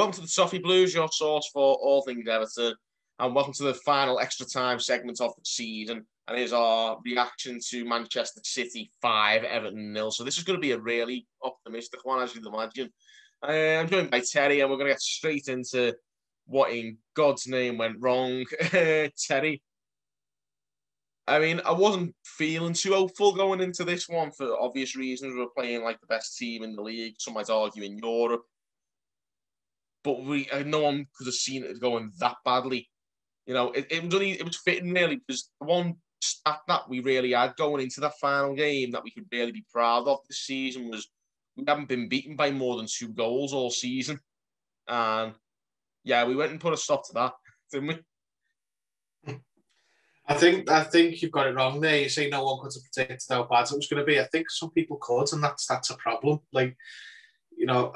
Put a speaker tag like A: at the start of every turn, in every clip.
A: Welcome to the Toffee Blues, your source for all things Everton, and welcome to the final extra time segment of the season. And here's our reaction to Manchester City 5, Everton 0. So this is going to be a really optimistic one, as you'd imagine. I'm joined by Terry, and we're going to get straight into what in God's name went wrong. Terry, I mean, I wasn't feeling too hopeful going into this one for obvious reasons. We're playing like the best team in the league, some might argue in Europe. But no one could have seen it going that badly. You know, it was fitting really, because the one stat that we really had going into that final game that we could really be proud of this season was we haven't been beaten by more than 2 goals all season. And yeah, we went and put a stop to that, didn't we?
B: I think you've got it wrong there. You say no one could have predicted how bad it was going to be. I think some people could, and that's a problem. Like, you know,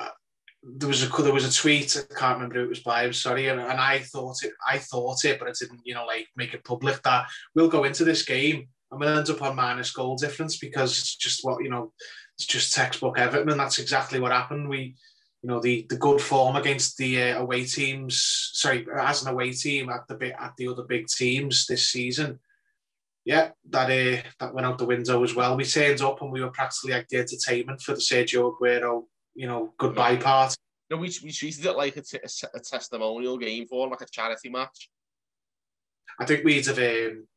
B: there was a tweet, I can't remember who it was by, I'm sorry, and I thought it, but it didn't, like make it public that we'll go into this game and we'll end up on minus goal difference because it's just it's just textbook Everton, and that's exactly what happened. We, the good form against the away teams, as an away team at the other big teams this season, yeah, that went out the window as well. We turned up and we were practically like the entertainment for the Sergio Aguero goodbye party.
A: No, we treated it like a testimonial game for like a charity match.
B: I think we'd have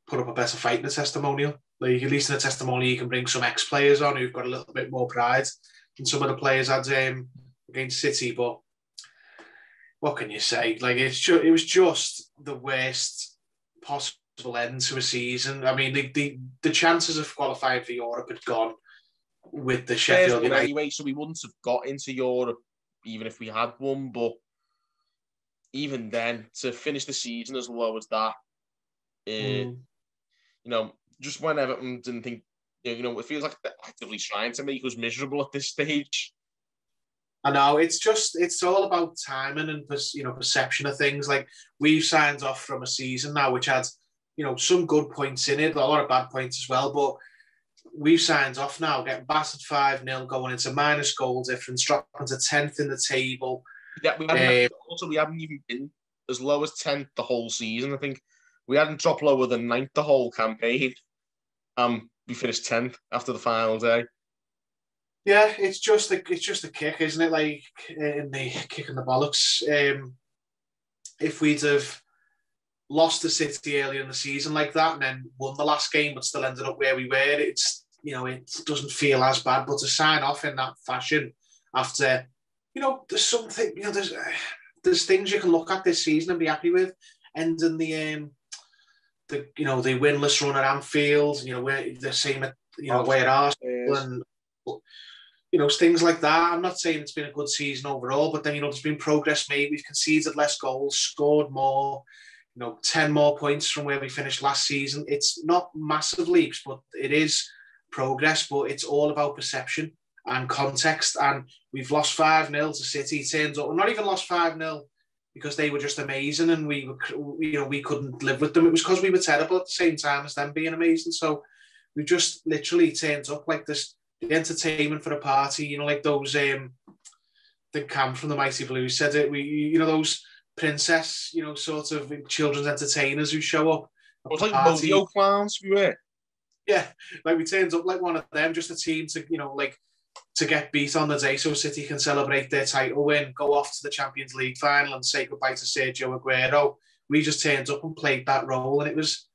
B: put up a better fight in a testimonial. Like, at least in a testimonial, you can bring some ex-players on who've got a little bit more pride than some of the players had against City. But what can you say? Like, it was just the worst possible end to a season. I mean, the chances of qualifying for Europe had gone with the Sheffield United
A: anyway, so we wouldn't have got into Europe even if we had won. But even then, to finish the season as low as that, just when Everton didn't think, it feels like they're actively trying to make us miserable at this stage.
B: I know, it's all about timing and perception of things. Like, we've signed off from a season now which had some good points in it, a lot of bad points as well, but we've signed off now, getting battered 5-0, going into minus goal difference, dropping to 10th in the table.
A: Yeah, we haven't even been as low as 10th the whole season. I think we hadn't dropped lower than 9th the whole campaign. We finished 10th after the final day.
B: Yeah, it's just a kick, isn't it? Like, in the kick in the bollocks. If we'd have lost to City earlier in the season like that and then won the last game but still ended up where we were, it doesn't feel as bad. But to sign off in that fashion after, there's something, there's things you can look at this season and be happy with. Ending the winless run at Anfield, we're the same at, way at Arsenal, and things like that. I'm not saying it's been a good season overall, but then, there's been progress made. We've conceded less goals, scored more, 10 more points from where we finished last season. It's not massive leaps, but it is progress. But it's all about perception and context. And we've lost 5-0 to City. Turns out, not even lost 5-0 because they were just amazing and we couldn't live with them. It was because we were terrible at the same time as them being amazing. So we just literally turned up like this, the entertainment for a party. Like those, the Cam from the Mighty Blues said it. Those princess, sort of children's entertainers who show up.
A: It was like rodeo clowns we were.
B: Yeah, like we turned up like one of them, just a team to, to get beat on the day so City can celebrate their title win, go off to the Champions League final and say goodbye to Sergio Aguero. We just turned up and played that role, and it was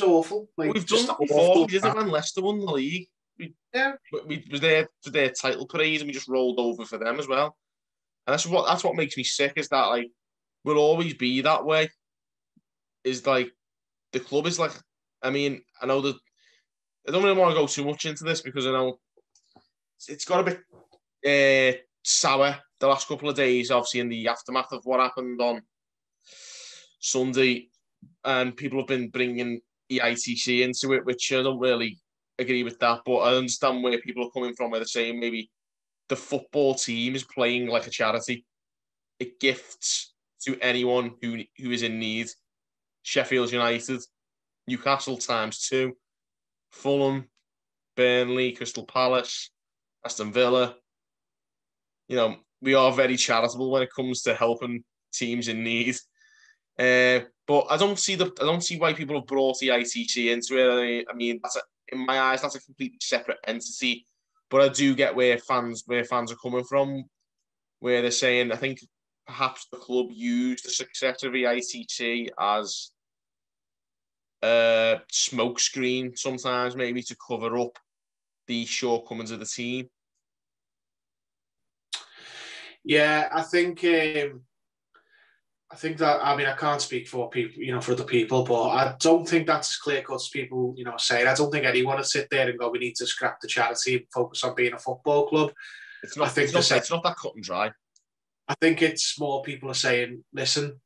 B: awful. Like,
A: we've done that before. We did it when Leicester won the league. We was there for their title parade and we just rolled over for them as well. And that's what makes me sick, is that, like, will always be that way. Is like the club is like, I mean, I know that I don't really want to go too much into this because I know it's got a bit sour the last couple of days, obviously in the aftermath of what happened on Sunday, and people have been bringing EITC into it, which I don't really agree with that, but I understand where people are coming from, where they're saying maybe the football team is playing like a charity. It gifts to anyone who is in need. Sheffield United, Newcastle ×2, Fulham, Burnley, Crystal Palace, Aston Villa. we are very charitable when it comes to helping teams in need. But I don't see why people have brought the ITC into it. I mean, in my eyes, that's a completely separate entity. But I do get where fans are coming from, where they're saying, I think perhaps the club used the success of the ITC as a smokescreen sometimes, maybe to cover up the shortcomings of the team.
B: Yeah, I think that, I mean, I can't speak for people, for other people, but I don't think that's as clear cut as people, say. I don't think anyone would sit there and go, we need to scrap the charity and focus on being a football club.
A: It's not that cut and dry.
B: I think it's more people are saying, listen,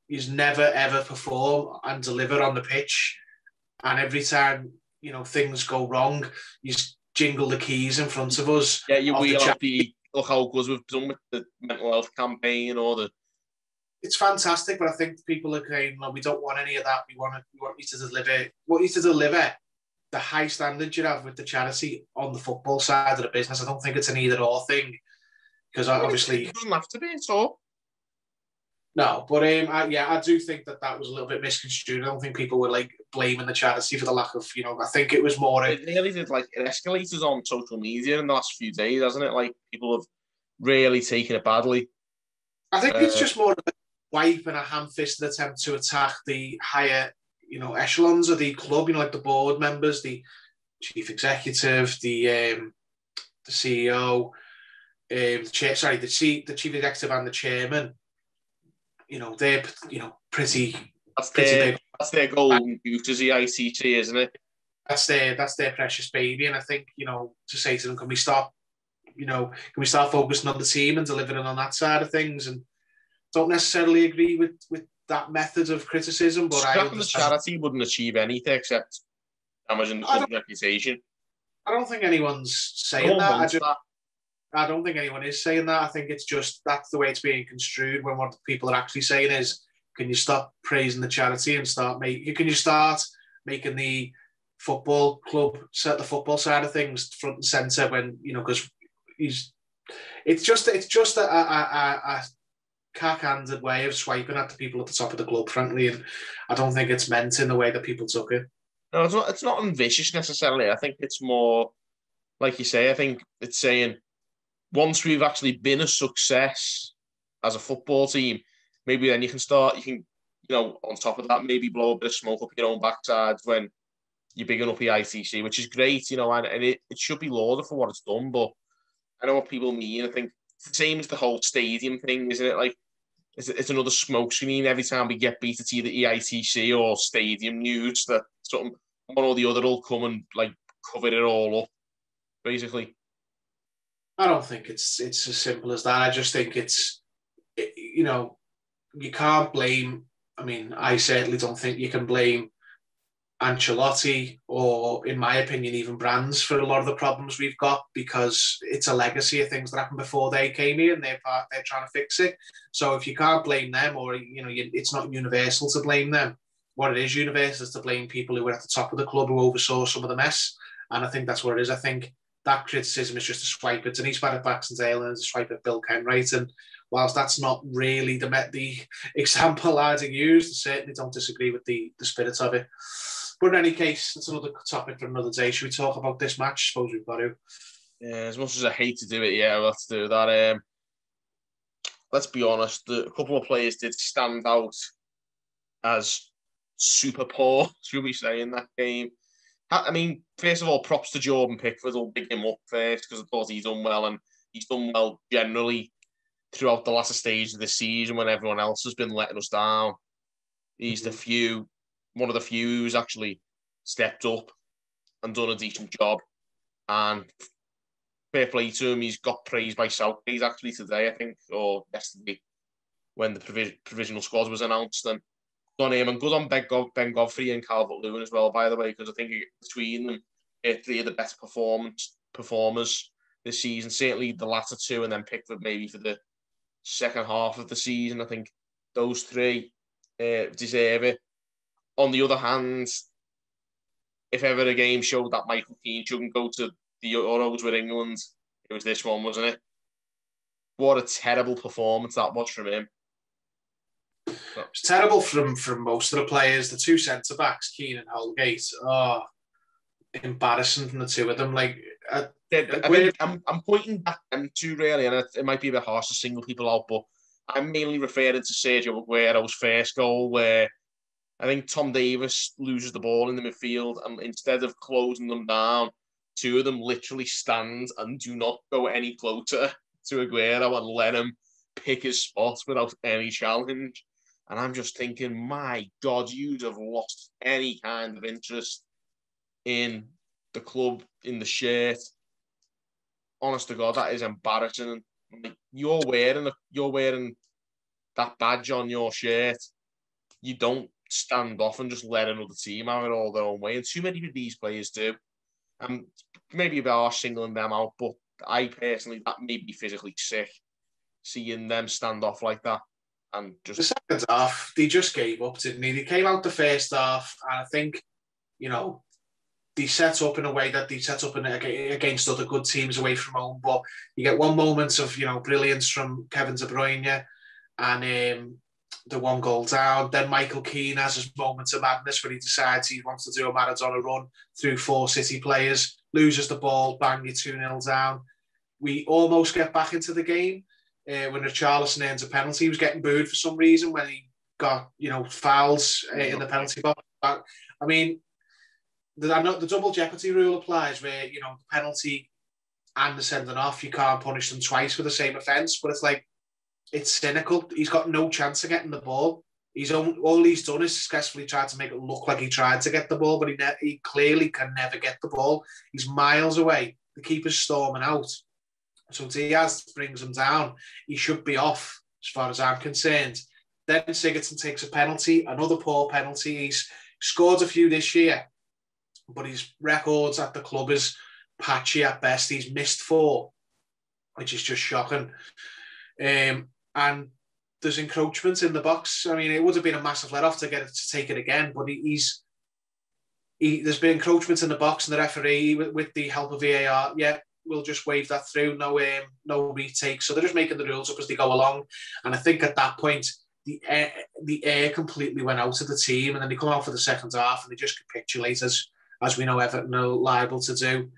B: you never ever perform and deliver on the pitch, and every time things go wrong, you jingle the keys in front of us.
A: Yeah, you wheel out look how good we've done with the mental health campaign or the.
B: It's fantastic, but I think people are saying, "No, we don't want any of that. We want you to deliver. Want you to deliver the high standards you have with the charity on the football side of the business." I don't think it's an either-or thing, because obviously
A: it doesn't have to be at all.
B: No, but I do think that was a little bit misconstrued. I don't think people were blaming the charity for the lack of, I think it was more.
A: It really did, it escalated on social media in the last few days, hasn't it? Like, people have really taken it badly.
B: I think it's just more of a wipe and a ham-fisted attempt to attack the higher, echelons of the club. Like the board members, the chief executive, the CEO, the chief executive and the chairman. They're pretty big.
A: That's their golden boot as the ICT, isn't it?
B: That's their precious baby, and I think to say to them, can we start focusing on the team and delivering on that side of things? And don't necessarily agree with that method of criticism, but
A: scrapping the charity wouldn't achieve anything except damaging the club's reputation.
B: I don't think anyone's saying that. I don't think anyone is saying that. I think it's just that's the way it's being construed, when what people are actually saying is, can you stop praising the charity and start making the football club, set the football side of things front and centre, when because it's just a cack-handed way of swiping at the people at the top of the club, frankly, and I don't think it's meant in the way that people took it.
A: No, it's not ambitious necessarily. I think it's more, like you say, I think it's saying, once we've actually been a success as a football team, maybe then you can, on top of that, maybe blow a bit of smoke up your own backside when you're bigging up the ITC, which is great, and it should be lauded for what it's done. But I know what people mean. I think it's the same as the whole stadium thing, isn't it? Like, it's another smoke screen every time we get beat. It's either EITC or stadium news that something, one or the other will come and cover it all up, basically.
B: I don't think it's as simple as that. I just think you can't blame. I mean, I certainly don't think you can blame Ancelotti or, in my opinion, even Brands for a lot of the problems we've got, because it's a legacy of things that happened before they came here, and they're trying to fix it. So if you can't blame them, or it's not universal to blame them. What it is universal is to blame people who were at the top of the club who oversaw some of the mess, and I think that's what it is. I think that criticism is just a swipe at Denise Baxendale and a swipe at Bill Kenwright. And whilst that's not really the example I'd use, I certainly don't disagree with the spirit of it. But in any case, it's another topic for another day. Should we talk about this match? I suppose we've got to.
A: Yeah, as much as I hate to do it, yeah, we'll have to do that. Let's be honest, a couple of players did stand out as super poor, should we say, in that game. I mean, first of all, props to Jordan Pickford. I'll big him up first, because I thought he's done well, and he's done well generally throughout the latter stage of the season when everyone else has been letting us down. He's one of the few who's actually stepped up and done a decent job. And fair play to him. He's got praised by Southgate actually today, I think, or yesterday, when the provisional squad was announced. And good on him, and good on Ben Godfrey and Calvert-Lewin as well, by the way, because I think between them, three of the better performers this season. Certainly the latter two, and then Pickford maybe for the second half of the season. I think those three deserve it. On the other hand, if ever a game showed that Michael Keane shouldn't go to the Euros with England, it was this one, wasn't it? what a terrible performance that was from him.
B: It's terrible from most of the players. The two centre backs, Keane and Holgate, embarrassing from the two of them. Like,
A: I think I'm pointing back them two really, and it might be a bit harsh to single people out, but I'm mainly referring to Sergio Aguero's first goal, where I think Tom Davies loses the ball in the midfield, and instead of closing them down, two of them literally stand and do not go any closer to Aguero and let him pick his spot without any challenge. And I'm just thinking, my God, you'd have lost any kind of interest in the club, in the shirt. Honest to God, that is embarrassing. Like, you're wearing that badge on your shirt. You don't stand off and just let another team have it all their own way. And too many of these players do. Maybe a bit harsh singling them out, but I personally, that made me physically sick, seeing them stand off like that. And just
B: the second half, they just gave up, didn't they? They came out the first half, and I think, they set up in a way that they set up against other good teams away from home. But you get one moment of, brilliance from Kevin De Bruyne, and the one goal down. Then Michael Keane has his moments of madness where he decides he wants to do a Maradona run through 4 City players, loses the ball, bang, you're 2-0 down. We almost get back into the game when Richarlison earns a penalty. He was getting booed for some reason when he got, fouls in the penalty box. But, I mean, the double jeopardy rule applies where, the penalty and the sending off, you can't punish them twice for the same offence. But it's like, it's cynical. He's got no chance of getting the ball. All he's done is successfully tried to make it look like he tried to get the ball, but he clearly can never get the ball. He's miles away. The keeper's storming out. So Diaz brings him down. He should be off, as far as I'm concerned. Then Sigurdsson takes a penalty, another poor penalty. He's scored a few this year, but his records at the club is patchy at best. He's missed 4, which is just shocking. And there's encroachment in the box. I mean, it would have been a massive let-off to get it to take it again, but there's been encroachment in the box, and the referee, with the help of VAR, we'll just wave that through. No retake. So they're just making the rules up as they go along. And I think at that point, the air completely went out of the team, and then they come out for the second half and they just capitulate, as we know Everton are liable to do.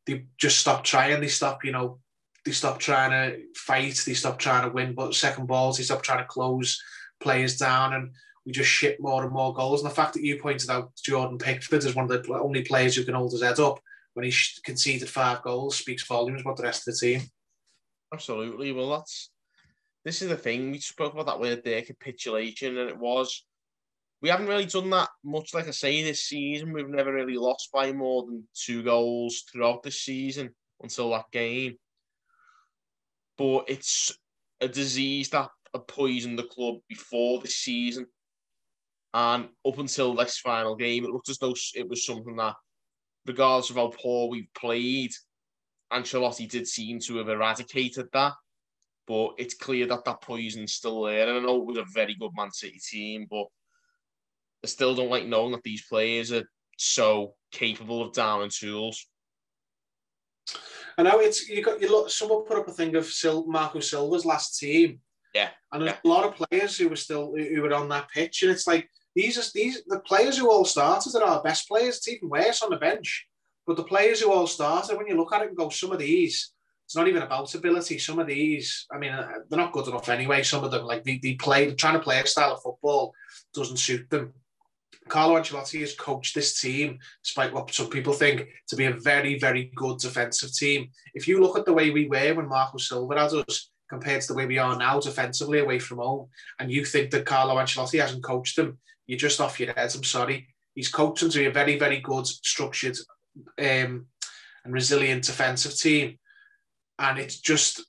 B: They just stop trying. They stop trying to fight. They stop trying to win, but second balls, they stop trying to close players down, and we just ship more and more goals. And the fact that you pointed out Jordan Pickford as one of the only players who can hold his head up when he conceded 5 goals speaks volumes about the rest of the team.
A: Absolutely. Well, this is the thing. We spoke about that word there, capitulation, and we haven't really done that much, like I say, this season. We've never really lost by more than 2 goals throughout the season until that game. But it's a disease that had poisoned the club before this season. And up until this final game, it looked as though it was something that, regardless of how poor we played, Ancelotti did seem to have eradicated that. But it's clear that poison's still there. And I know it was a very good Man City team, but I still don't like knowing that these players are so capable of downing tools.
B: I know someone put up a thing of Marco Silva's last team.
A: Yeah.
B: And there's a lot of players who were on that pitch, and it's like the players who all started are our best players. It's even worse on the bench. But the players who all started, when you look at it and go, some of these, it's not even about ability. Some of these, I mean, they're not good enough anyway. Some of them, like they're trying to play a style of football doesn't suit them. Carlo Ancelotti has coached this team, despite what some people think, to be a very, very good defensive team. If you look at the way we were when Marco Silva had us, compared to the way we are now defensively away from home, and you think that Carlo Ancelotti hasn't coached them, you're just off your head. I'm sorry. He's coached them to be a very, very good, structured and resilient defensive team. And it's just,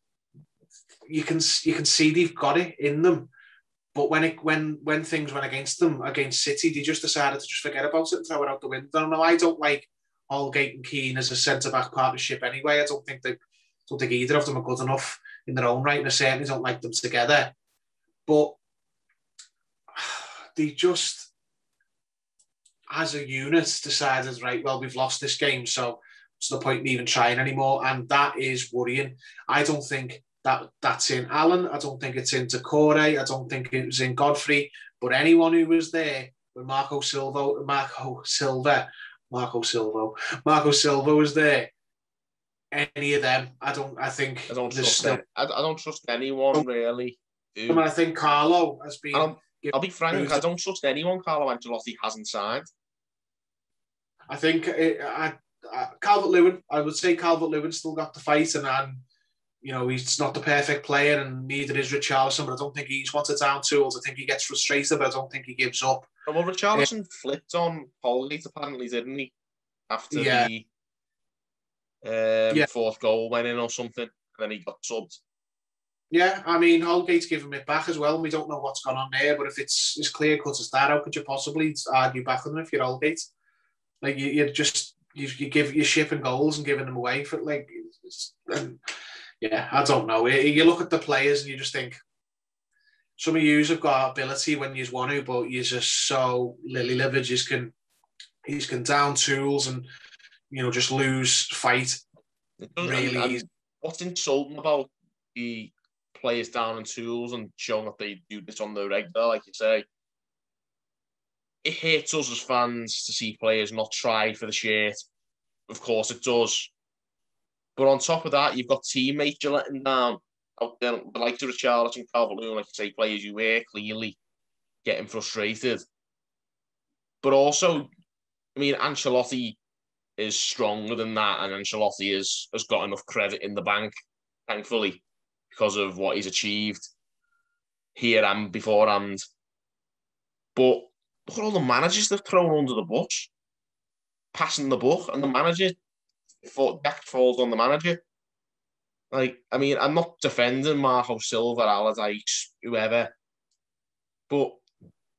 B: you can see they've got it in them. But when things went against them, against City, they just decided to just forget about it and throw it out the window. No, I don't like Holgate and Keane as a centre-back partnership anyway. I don't think either of them are good enough in their own right, and I certainly don't like them together. But they just, as a unit, decided, right, well, we've lost this game, so what's the point in even trying anymore? And that is worrying. I don't think that's in Allen. I don't think it's in Decore. I don't think it was in Godfrey. But anyone who was there when Marco Silva was there, any of them, I don't
A: trust anyone really.
B: I think Carlo has been.
A: I'll be frank. I don't trust anyone Carlo Ancelotti hasn't signed.
B: I think Calvert-Lewin. I would say Calvert-Lewin still got the fight, and he's not the perfect player, and neither is Richarlison. But I don't think he's wanted down tools. I think he gets frustrated, but I don't think he gives up.
A: Well, Richarlison flipped on Holgate apparently, didn't he? After the fourth goal went in or something, and then he got subbed. Yeah,
B: I mean, Holgate's given it back as well. We don't know what's gone on there, but if it's as clear cut as that, how could you possibly argue back with them if you're Holgate? Like you give you're shipping goals and giving them away for I don't know. You look at the players and you just think some of yous have got ability when you want to, but you're just so lily-livered. You can down tools and just lose fight.
A: Really, what's insulting about the players down in tools and showing that they do this on the regular, like you say, it hurts us as fans to see players not try for the shirt. Of course it does. But on top of that, you've got teammates you're letting down. Out there, the likes of Richarlison, Calvert-Lewin, like you say, players you were clearly getting frustrated. But also, I mean, Ancelotti is stronger than that, and Ancelotti has got enough credit in the bank, thankfully, because of what he's achieved here and beforehand. But look at all the managers they've thrown under the bus, passing the buck, and the manager, that falls on the manager. Like, I mean, I'm not defending Marco Silva, Allardyce, whoever, but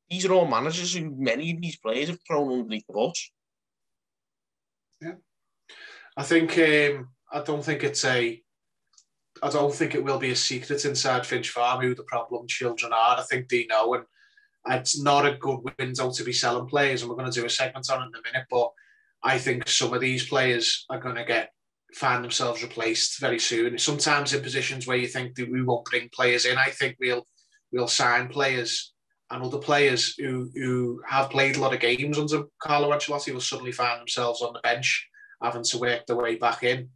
A: these are all managers who many of these players have thrown underneath the bus.
B: Yeah, I think I don't think it will be a secret inside Finch Farm who the problem children are. I think they know, and it's not a good window to be selling players, and we're going to do a segment on it in a minute, but I think some of these players are going to find themselves replaced very soon. Sometimes in positions where you think that we won't bring players in, I think we'll sign players, and other players who have played a lot of games under Carlo Ancelotti will suddenly find themselves on the bench having to work their way back in.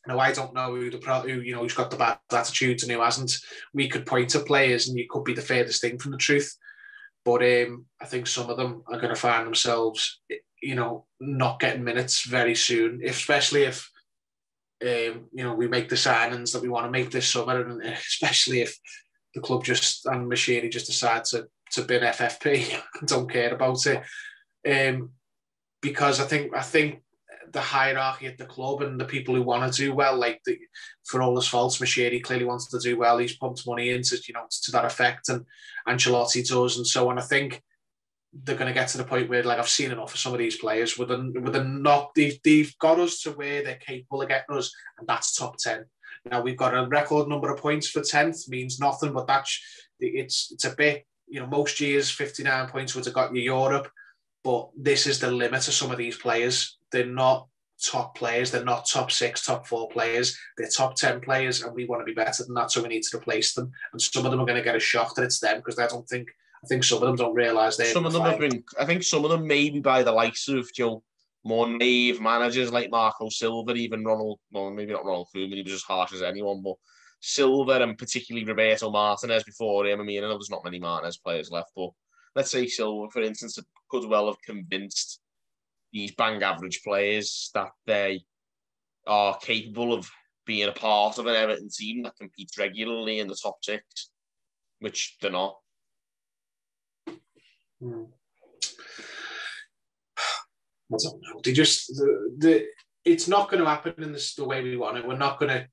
B: Now, I don't know who's got the bad attitudes and who hasn't. We could point to players and you could be the furthest thing from the truth. But I think some of them are going to find themselves, not getting minutes very soon, especially if, we make the signings that we want to make this summer, and especially if the club and Machinery just decide to bin FFP and don't care about it. Because I think the hierarchy at the club and the people who want to do well, for all his faults, Machinery clearly wants to do well. He's pumped money into, to that effect, and Ancelotti does, and so on. I think they're going to get to the point where, I've seen enough of some of these players they've got us to where they're capable of getting us, and that's top 10. Now we've got a record number of points for 10th, means nothing, but it's a bit, most years 59 points would have got you Europe, but this is the limit of some of these players. They're not top players, they're not top 6, top 4 players, they're top 10 players, and we want to be better than that, so we need to replace them. And some of them are going to get a shock that it's them, because I think some of them don't realise they're...
A: Some of them I think some of them maybe by the likes of, more naive managers like Marco Silva, even Ronald, well, maybe not Ronald Koeman, he was as harsh as anyone, but Silva and particularly Roberto Martinez before him. I mean, I know there's not many Martinez players left, but let's say Silva, for instance, could well have convinced these bang average players that they are capable of being a part of an Everton team that competes regularly in the top 6, which they're not.
B: I don't know. It's not going to happen in the way we want it. We're not going to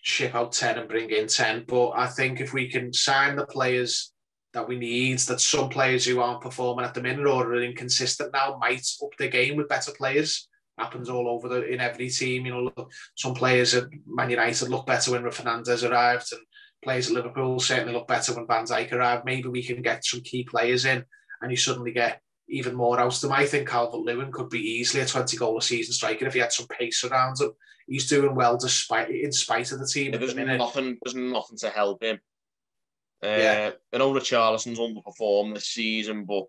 B: ship out 10 and bring in 10. But I think if we can sign the players that we need, that some players who aren't performing at the minute or are inconsistent now might up their game with better players. Happens all over in every team. Some players at Man United look better when Fernandes arrived, and players at Liverpool certainly look better when Van Dijk arrived. Maybe we can get some key players in, and you suddenly get even more out of them. I think Calvert-Lewin could be easily a 20-goal-a-season striker if he had some pace around him. he's doing well in spite of the team.
A: Yeah, there's nothing to help him.
B: Yeah.
A: I know Richarlison's underperformed this season, but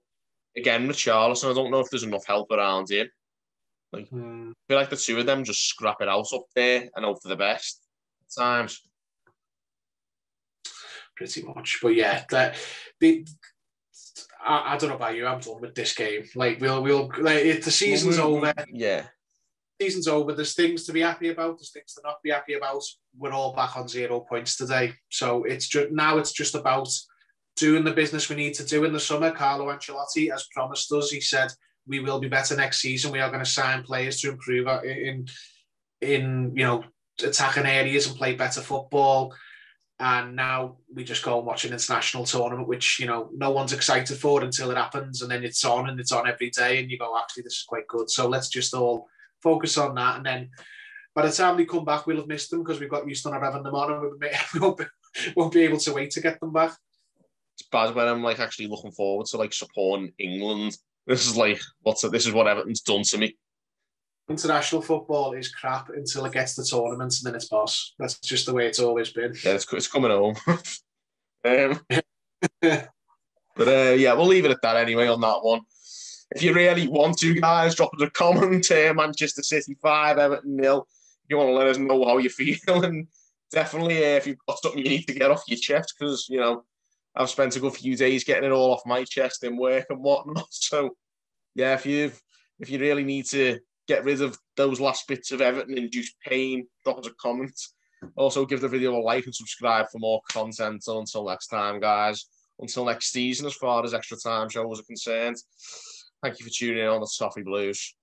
A: again, Richarlison, I don't know if there's enough help around him. I feel like the two of them just scrap it out up there and hope for the best at times.
B: Pretty much, but yeah, I don't know about you. I'm done with this game. Like we'll if the season's over.
A: Yeah.
B: Season's over. There's things to be happy about. There's things to not be happy about. We're all back on 0 points today. So it's just about doing the business we need to do in the summer. Carlo Ancelotti has promised us. He said we will be better next season. We are going to sign players to improve in attacking areas and play better football. And now we just go and watch an international tournament, which, no one's excited for until it happens. And then it's on every day. And you go, actually, this is quite good. So let's just all focus on that. And then by the time we come back, we'll have missed them because we've got used to not having them on and we won't be able to wait to get them back.
A: It's bad when I'm actually looking forward to supporting England. This is this is what Everton's done to me.
B: International football is crap until it gets to tournaments and then it's boss. That's just the way it's always been.
A: Yeah, it's coming home. But we'll leave it at that anyway on that one. If you really want to, guys, drop us a comment. Manchester City 5, Everton 0. If you want to let us know how you feel, and definitely if you've got something you need to get off your chest, because I've spent a good few days getting it all off my chest in work and whatnot. So yeah, if you really need to get rid of those last bits of Everton-induced pain, drop us a comment. Also, give the video a like and subscribe for more content. So until next time, guys. Until next season, as far as extra time shows are concerned. Thank you for tuning in on the Toffee Blues.